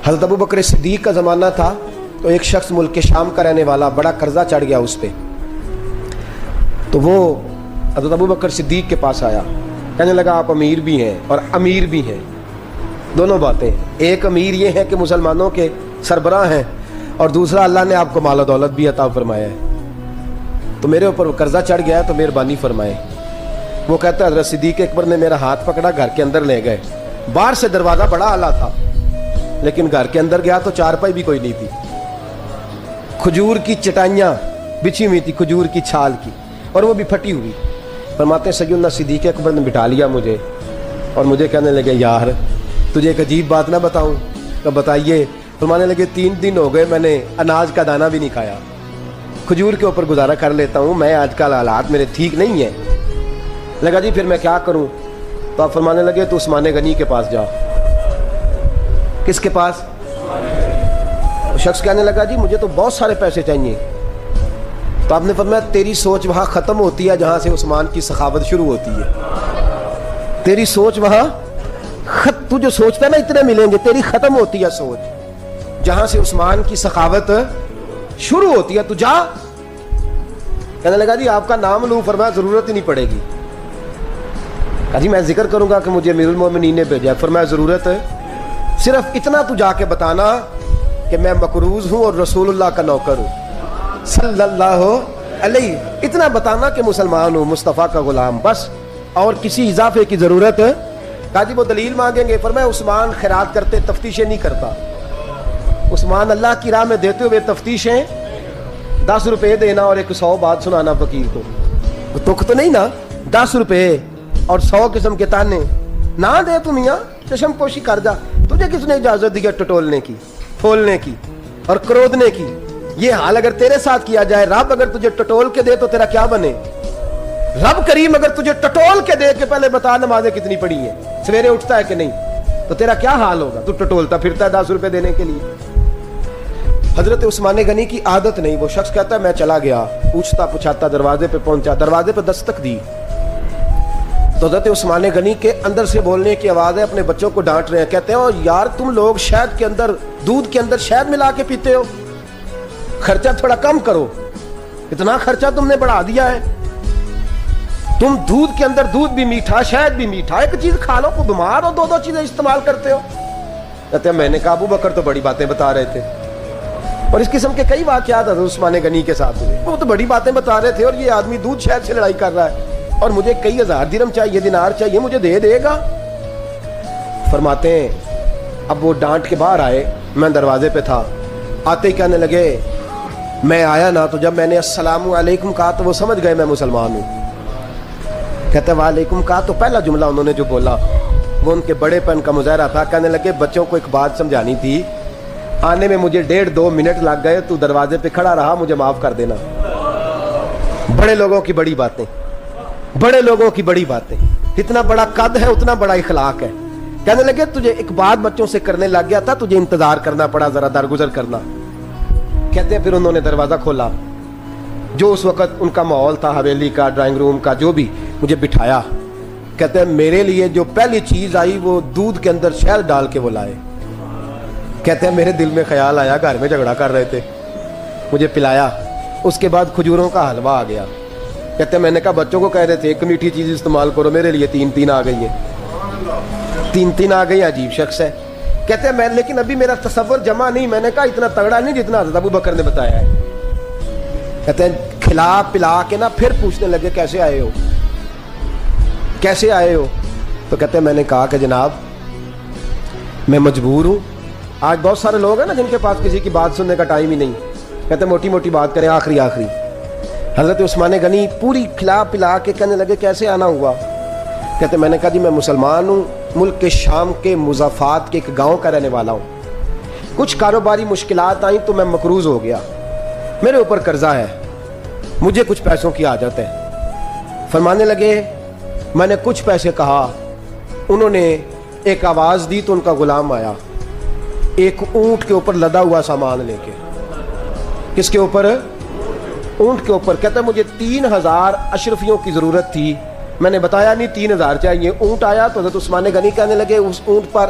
حضرت ابو بکر صدیق کا زمانہ تھا تو ایک شخص ملک کے شام کا رہنے والا، بڑا قرضہ چڑھ گیا اس پہ، تو وہ حضرت ابو بکر صدیق کے پاس آیا، کہنے لگا آپ امیر بھی ہیں اور امیر بھی ہیں، دونوں باتیں، ایک امیر یہ ہے کہ مسلمانوں کے سربراہ ہیں، اور دوسرا اللہ نے آپ کو مال و دولت بھی عطا فرمایا ہے، تو میرے اوپر قرضہ چڑھ گیا ہے تو مہربانی فرمائے۔ وہ کہتا ہے حضرت صدیق اکبر نے میرا ہاتھ پکڑا، گھر کے اندر لے گئے، باہر سے دروازہ بڑا اعلیٰ تھا لیکن گھر کے اندر گیا تو چارپائی بھی کوئی نہیں تھی، کھجور کی چٹائیاں بچھی ہوئی تھی، کھجور کی چھال کی، اور وہ بھی پھٹی ہوئی۔ فرماتے ہیں سیدنا صدیق اکبر نے بٹھا لیا مجھے اور مجھے کہنے لگے یار تجھے ایک عجیب بات نہ بتاؤں؟ تو بتائیے۔ فرمانے لگے 3 دن ہو گئے میں نے اناج کا دانہ بھی نہیں کھایا، کھجور کے اوپر گزارا کر لیتا ہوں، میں آج کل حالات میرے ٹھیک نہیں ہیں۔ لگا جی پھر میں کیا کروں؟ تو آپ فرمانے لگے تو عثمان غنی کے پاس جا۔ کس کے پاس؟ شخص کہنے لگا جی مجھے تو بہت سارے پیسے چاہیے۔ تو آپ نے فرمایا تیری سوچ وہاں ختم ہوتی ہے جہاں سے عثمان کی سخاوت شروع ہوتی ہے، تیری سوچ وہاں تو جو سوچتا ہے نا اتنے ملیں گے، تیری ختم ہوتی ہے سوچ جہاں سے عثمان کی سخاوت شروع ہوتی ہے، تو جا۔ کہنے لگا جی آپ کا نام لوں؟ فرمایا ضرورت ہی نہیں پڑے گی۔ کہا جی میں ذکر کروں گا کہ مجھے امیر المومنین نے بھیجا ہے۔ فرمایا ضرورت ہے، صرف اتنا تو جا کے بتانا کہ میں مقروض ہوں اور رسول اللہ کا نوکر ہوں صلی اللہ علیہ، اتنا بتانا کہ مسلمان ہوں، مصطفیٰ کا غلام، بس، اور کسی اضافے کی ضرورت۔ کہا جی وہ دلیل مانگیں گے؟ فرمایا عثمان خیرات کرتے تفتیشیں نہیں کرتا، عثمان اللہ کی راہ میں دیتے ہوئے تفتیشیں 10 روپے دینا اور 100 بات سنانا فقیر کو، تک تو نہیں نا، 10 روپے اور 100 قسم کے تانے نہ دے تو میاں چشم پوشی کر جا، تجھے کس نے اجازت دی ہے ٹٹولنے کی، پھولنے کی اور کرودنے کی؟ یہ حال اگر تیرے ساتھ کیا جائے، رب اگر تجھے ٹٹول کے دے تو تیرا کیا بنے؟ رب کریم اگر تجھے ٹٹول کے دے کہ پہلے بتا نمازیں کتنی پڑھی ہیں، سویرے اٹھتا ہے کہ نہیں، تو تیرا کیا حال ہوگا؟ تو ٹٹولتا پھرتا ہے 10 روپے دینے کے لیے۔ حضرت عثمان غنی کی عادت نہیں، وہ شخص کہتا ہے میں چلا گیا، پوچھتا پوچھاتا دروازے پہ پہنچا، دروازے پہ دستک دی تو حضرت عثمان غنی کے اندر سے بولنے کی آواز ہے، اپنے بچوں کو ڈانٹ رہے ہیں، کہتے ہیں یار تم لوگ شہد کے اندر، دودھ کے اندر شہد ملا کے پیتے ہو، خرچہ تھوڑا کم کرو، اتنا خرچہ تم نے بڑھا دیا ہے، تم دودھ کے اندر دودھ بھی میٹھا شہد بھی میٹھا، ایک چیز کھا لو، کو بیمار ہو 2 چیزیں استعمال کرتے ہو۔ کہتے ہیں میں نے کہا ابو بکر تو بڑی باتیں بتا رہے تھے، اور اس قسم کے کئی واقعات حضرت عثمان غنی کے ساتھ ہوئے، وہ تو بڑی باتیں بتا رہے تھے، اور یہ آدمی دودھ شہد سے لڑائی کر رہا ہے اور مجھے کئی 1000 درہم چاہیے، دینار چاہیے، مجھے دے گا؟ فرماتے ہیں اب وہ ڈانٹ کے باہر آئے، میں دروازے پہ تھا، آتے ہی کہنے لگے میں آیا نا تو جب میں نے السلام علیکم کہا تو وہ سمجھ گئے میں مسلمان ہوں۔ کہتے ہیں وعلیکم کہا تو پہلا جملہ انہوں نے جو بولا وہ ان کے بڑے پن کا مظاہرہ تھا۔ کہنے لگے بچوں کو ایک بات سمجھانی تھی، آنے میں مجھے 1.5-2 منٹ لگ گئے، تو دروازے پہ کھڑا رہا، مجھے معاف کر دینا۔ بڑے لوگوں کی بڑی باتیں، بڑے لوگوں کی بڑی باتیں، اتنا بڑا قد ہے اتنا بڑا اخلاق ہے۔ کہنے لگے تجھے ایک بات بچوں سے کرنے لگ گیا تھا، تجھے انتظار کرنا پڑا، ذرا درگزر کرنا۔ کہتے ہیں پھر انہوں نے دروازہ کھولا، جو اس وقت ان کا ماحول تھا حویلی کا، ڈرائنگ روم کا، جو بھی، مجھے بٹھایا۔ کہتے ہیں میرے لیے جو پہلی چیز آئی وہ دودھ کے اندر شہد ڈال کے وہ لائے۔ کہتے ہیں میرے دل میں خیال آیا گھر میں جھگڑا کر رہے تھے، مجھے پلایا، اس کے بعد کھجوروں کا حلوہ آ گیا۔ کہتے ہیں میں نے کہا بچوں کو کہہ رہے تھے ایک میٹھی چیز استعمال کرو، میرے لیے 3 آ گئی ہیں، 3 آ گئی، عجیب شخص ہے۔ کہتے ہیں میں لیکن ابھی میرا تصور جمع نہیں، میں نے کہا اتنا تگڑا نہیں جتنا حضرت ابو بکر نے بتایا ہے۔ کہتے ہیں کھلا پلا کے نا پھر پوچھنے لگے کیسے آئے ہو، کیسے آئے ہو؟ تو کہتے ہیں میں نے کہا کہ جناب میں مجبور ہوں، آج بہت سارے لوگ ہیں نا جن کے پاس کسی کی بات سننے کا ٹائم ہی نہیں، کہتے ہیں موٹی موٹی بات کریں، آخری۔ حضرت عثمان غنی پوری کھلا پلا کے کہنے لگے کیسے آنا ہوا؟ کہتے ہیں میں نے کہا جی میں مسلمان ہوں، ملک کے شام کے مضافات کے ایک گاؤں کا رہنے والا ہوں، کچھ کاروباری مشکلات آئیں تو میں مقروض ہو گیا، میرے اوپر قرضہ ہے، مجھے کچھ پیسوں کی حاجت ہے۔ فرمانے لگے میں نے کچھ پیسے کہا، انہوں نے ایک آواز دی تو ان کا غلام آیا، ایک اونٹ کے اوپر لدا ہوا سامان لے کے۔ کس کے اوپر؟ اونٹ کے اوپر۔ کہتا ہے مجھے 3000 اشرفیوں کی ضرورت تھی، میں نے بتایا نہیں 3000 چاہیے۔ اونٹ آیا تو حضرت عثمان غنی کہنے لگے اس اونٹ پر